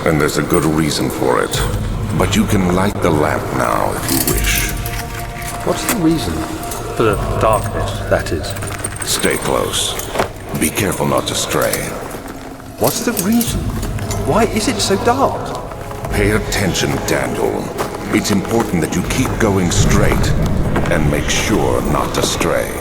and there's a good reason for it. But you can light the lamp now if you wish. What's the reason? For the darkness, that is. Stay close. Be careful not to stray. What's the reason? Why is it so dark? Pay attention, Daniel. It's important that you keep going straight and make sure not to stray.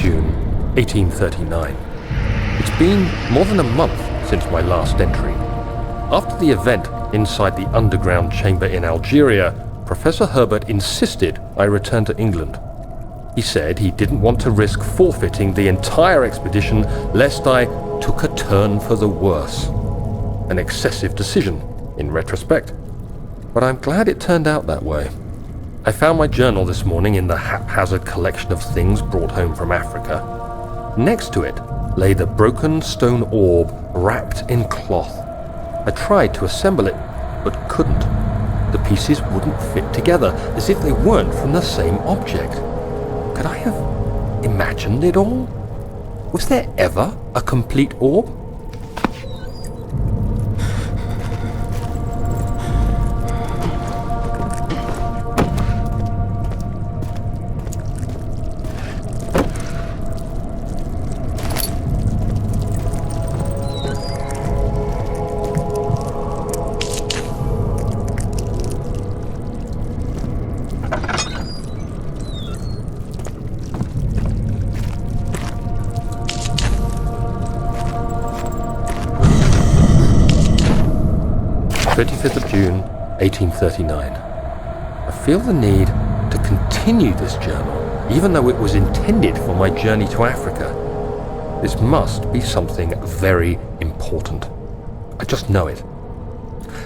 June 1839. It's been more than a month since my last entry. After the event inside the underground chamber in Algeria, Professor Herbert insisted I return to England. He said he didn't want to risk forfeiting the entire expedition lest I took a turn for the worse. An excessive decision, in retrospect. But I'm glad it turned out that way. I found my journal this morning in the haphazard collection of things brought home from Africa. Next to it lay the broken stone orb wrapped in cloth. I tried to assemble it, but couldn't. The pieces wouldn't fit together, as if they weren't from the same object. Could I have imagined it all? Was there ever a complete orb? June 1839. I feel the need to continue this journal, even though it was intended for my journey to Africa. This must be something very important. I just know it.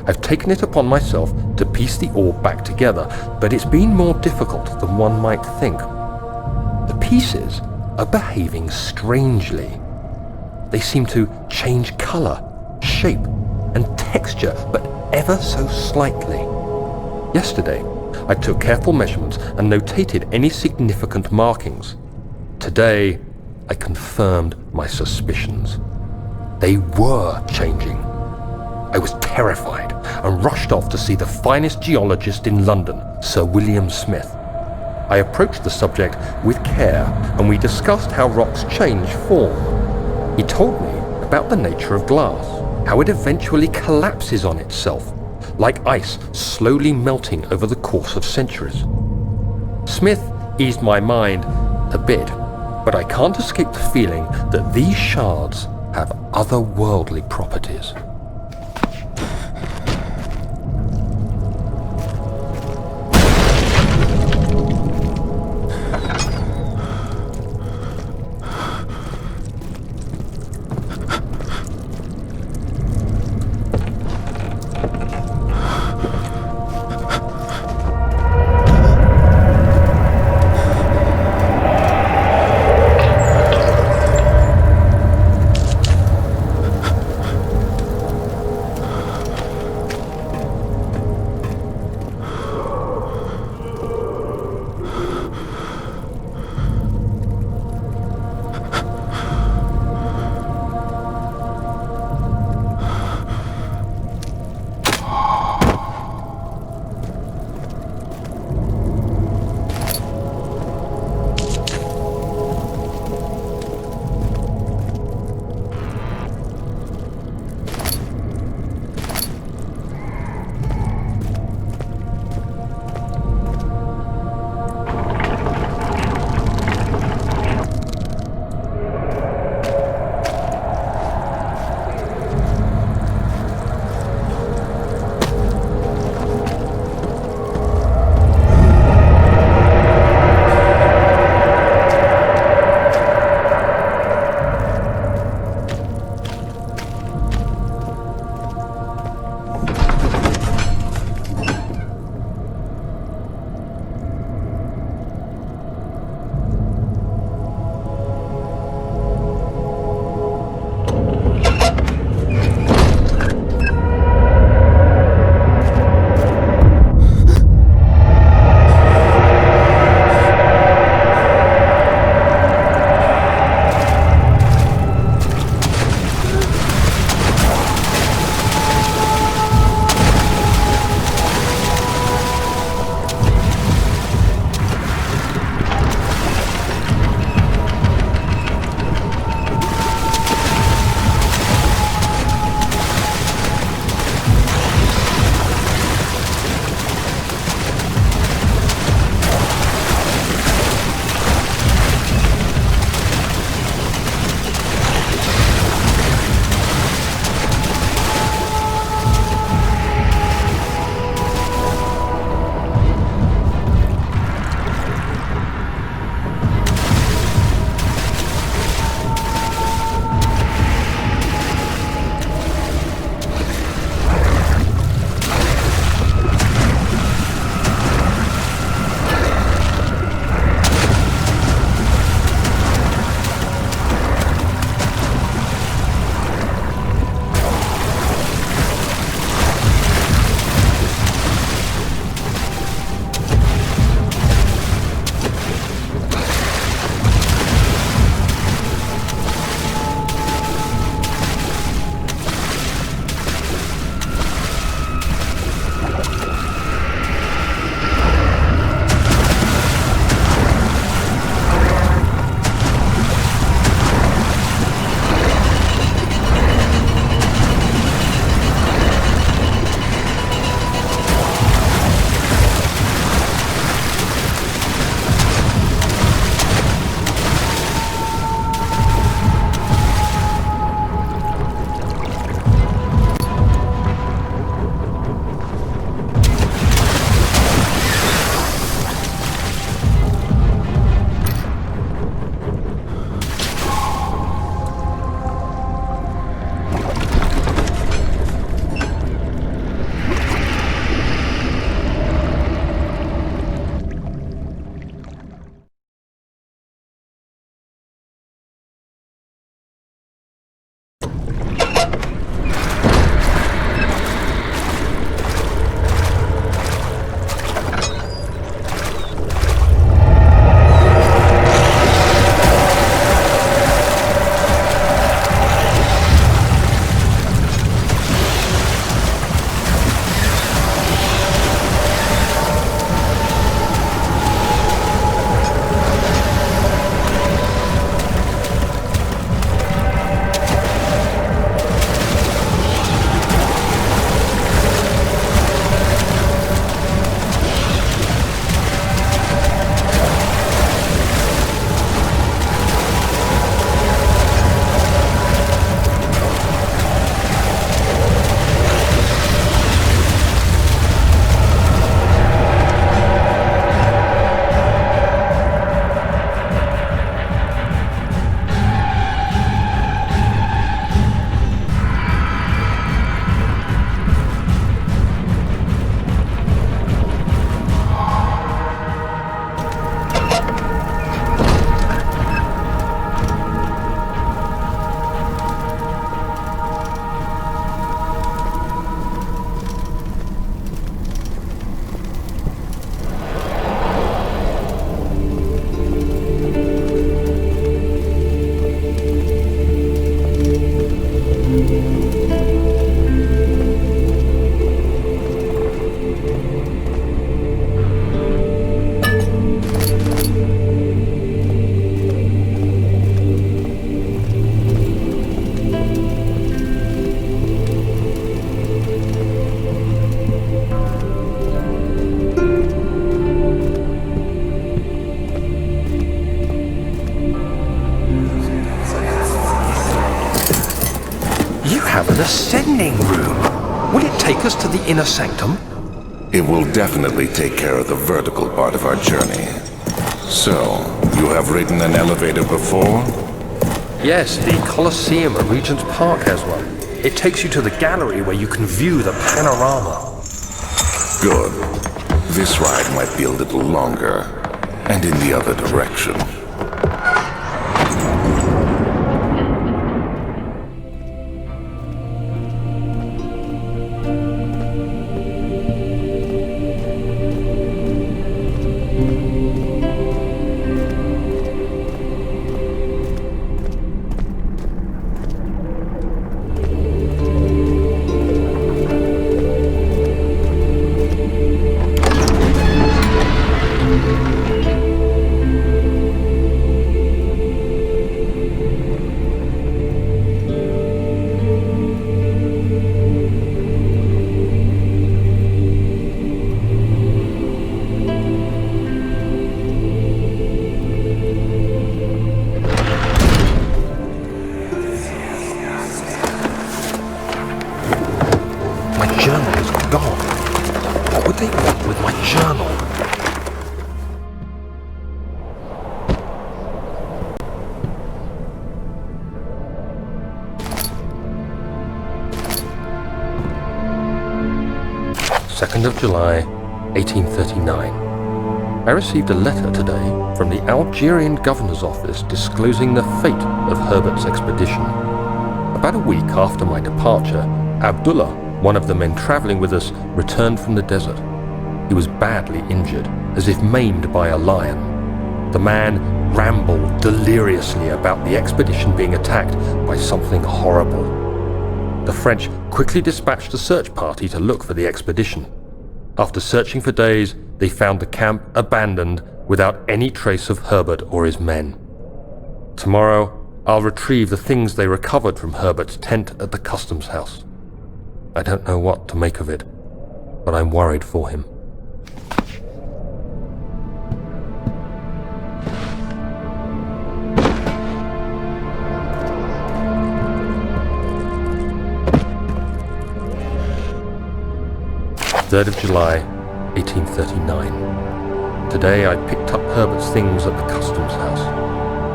I've taken it upon myself to piece the orb back together, but it's been more difficult than one might think. The pieces are behaving strangely. They seem to change color, shape, and texture, but ever so slightly. Yesterday, I took careful measurements and notated any significant markings. Today, I confirmed my suspicions. They were changing. I was terrified and rushed off to see the finest geologist in London, Sir William Smith. I approached the subject with care and we discussed how rocks change form. He told me about the nature of glass, how it eventually collapses on itself, like ice slowly melting over the course of centuries. Smith eased my mind a bit, but I can't escape the feeling that these shards have otherworldly properties. An ascending room. Will it take us to the inner sanctum? It will definitely take care of the vertical part of our journey. So, you have ridden an elevator before? Yes, the Colosseum at Regent's Park has one. It takes you to the gallery where you can view the panorama. Good. This ride might be a little longer, and in the other direction. Journal. 2nd of July, 1839. I received a letter today from the Algerian governor's office disclosing the fate of Herbert's expedition. About a week after my departure, Abdullah, one of the men traveling with us, returned from the desert. He was badly injured, as if maimed by a lion. The man rambled deliriously about the expedition being attacked by something horrible. The French quickly dispatched a search party to look for the expedition. After searching for days, they found the camp abandoned without any trace of Herbert or his men. Tomorrow, I'll retrieve the things they recovered from Herbert's tent at the customs house. I don't know what to make of it, but I'm worried for him. Third of July, 1839. Today I picked up Herbert's things at the customs house.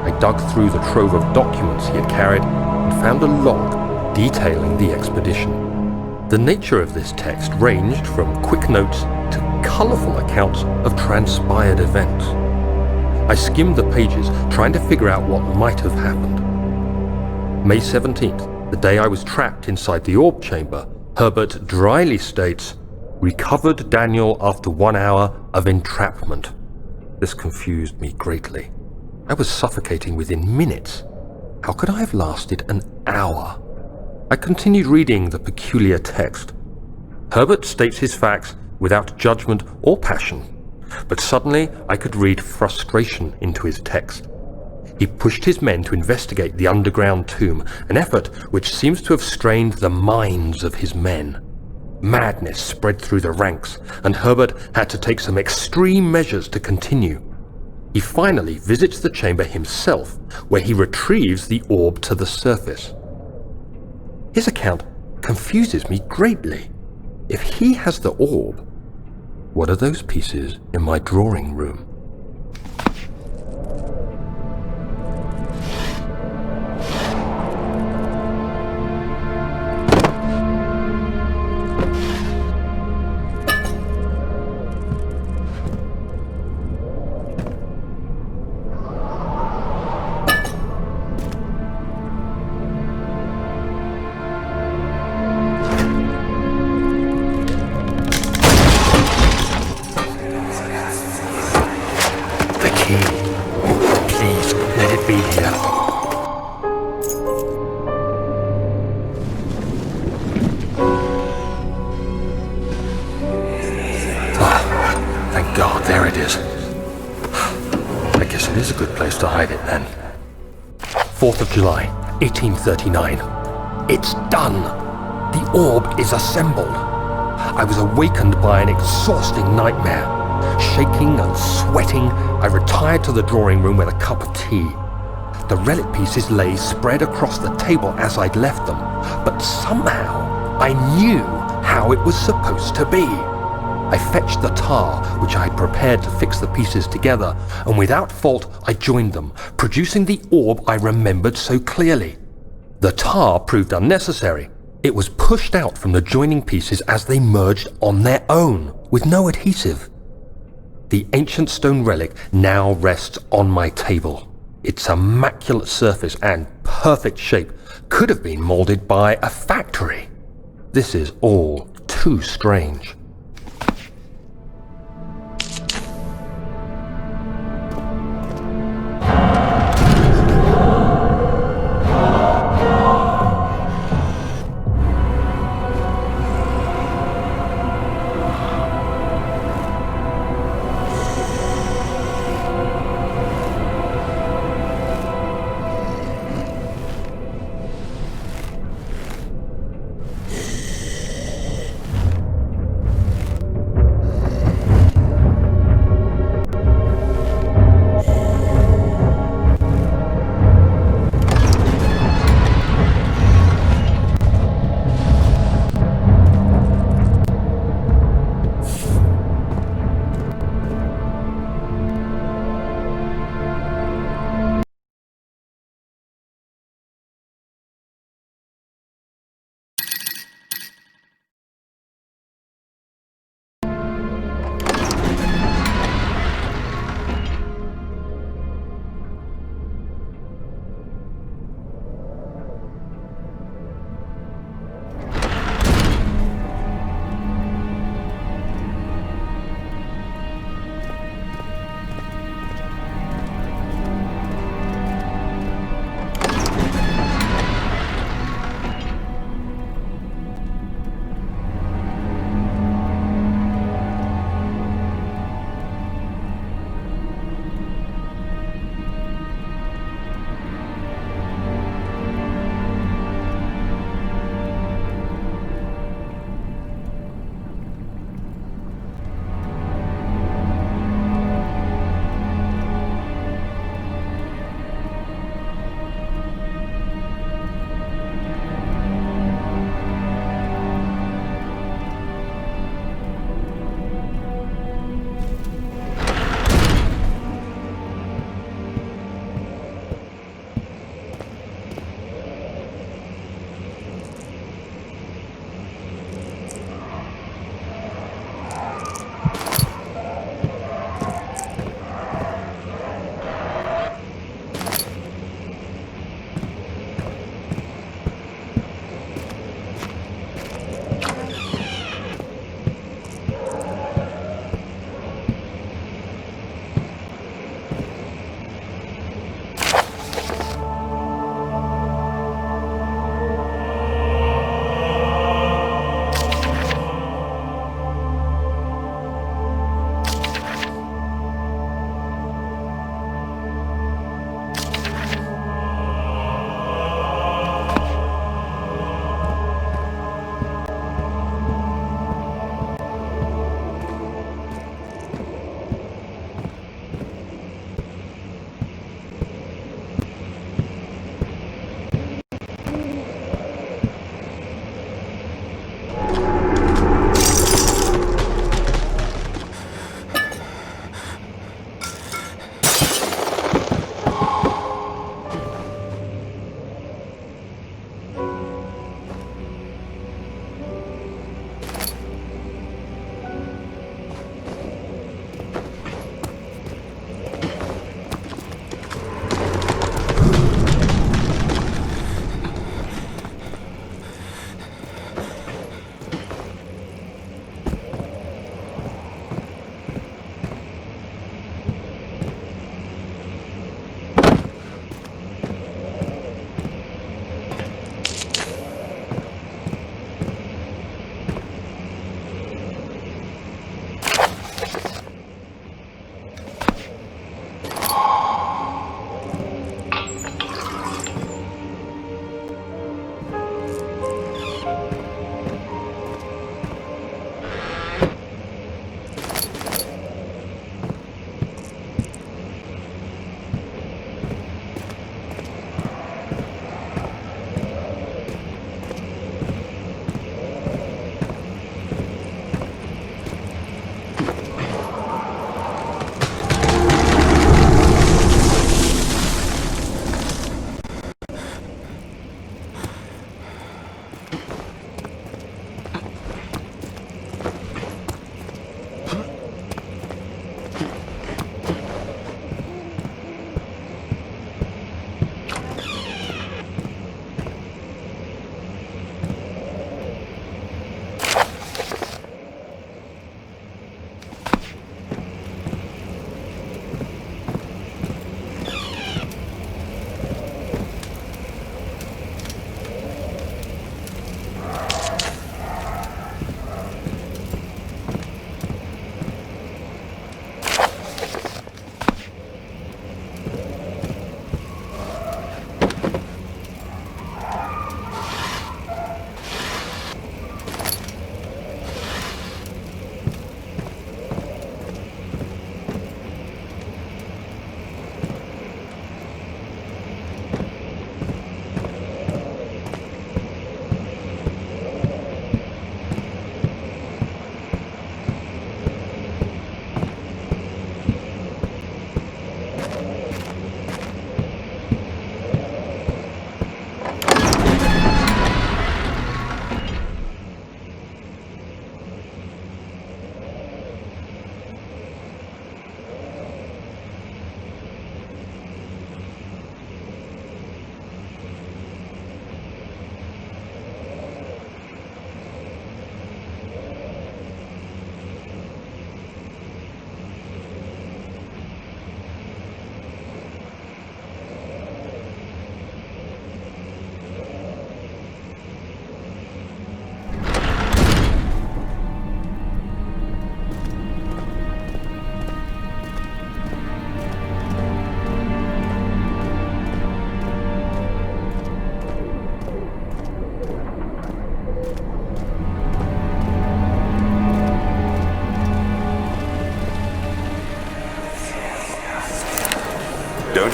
I dug through the trove of documents he had carried and found a log detailing the expedition. The nature of this text ranged from quick notes to colourful accounts of transpired events. I skimmed the pages, trying to figure out what might have happened. May 17th, the day I was trapped inside the orb chamber, Herbert dryly states, "Recovered Daniel after 1 hour of entrapment." This confused me greatly. I was suffocating within minutes. How could I have lasted an hour? I continued reading the peculiar text. Herbert states his facts without judgment or passion, but suddenly I could read frustration into his text. He pushed his men to investigate the underground tomb, an effort which seems to have strained the minds of his men. Madness spread through the ranks, and Herbert had to take some extreme measures to continue. He finally visits the chamber himself, where he retrieves the orb to the surface. His account confuses me greatly. If he has the orb, what are those pieces in my drawing room? is. I guess it is a good place to hide it then. 4th of July, 1839. It's done! The orb is assembled. I was awakened by an exhausting nightmare. Shaking and sweating, I retired to the drawing room with a cup of tea. The relic pieces lay spread across the table as I'd left them, but somehow I knew how it was supposed to be. I fetched the tar, which I had prepared to fix the pieces together, and without fault I joined them, producing the orb I remembered so clearly. The tar proved unnecessary. It was pushed out from the joining pieces as they merged on their own, with no adhesive. The ancient stone relic now rests on my table. Its immaculate surface and perfect shape could have been molded by a factory. This is all too strange.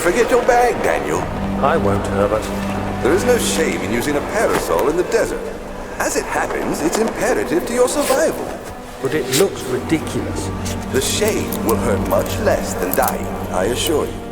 forget your bag, Daniel. I won't, Herbert. There is no shame in using a parasol in the desert. As it happens, it's imperative to your survival. But it looks ridiculous. The shade will hurt much less than dying, I assure you.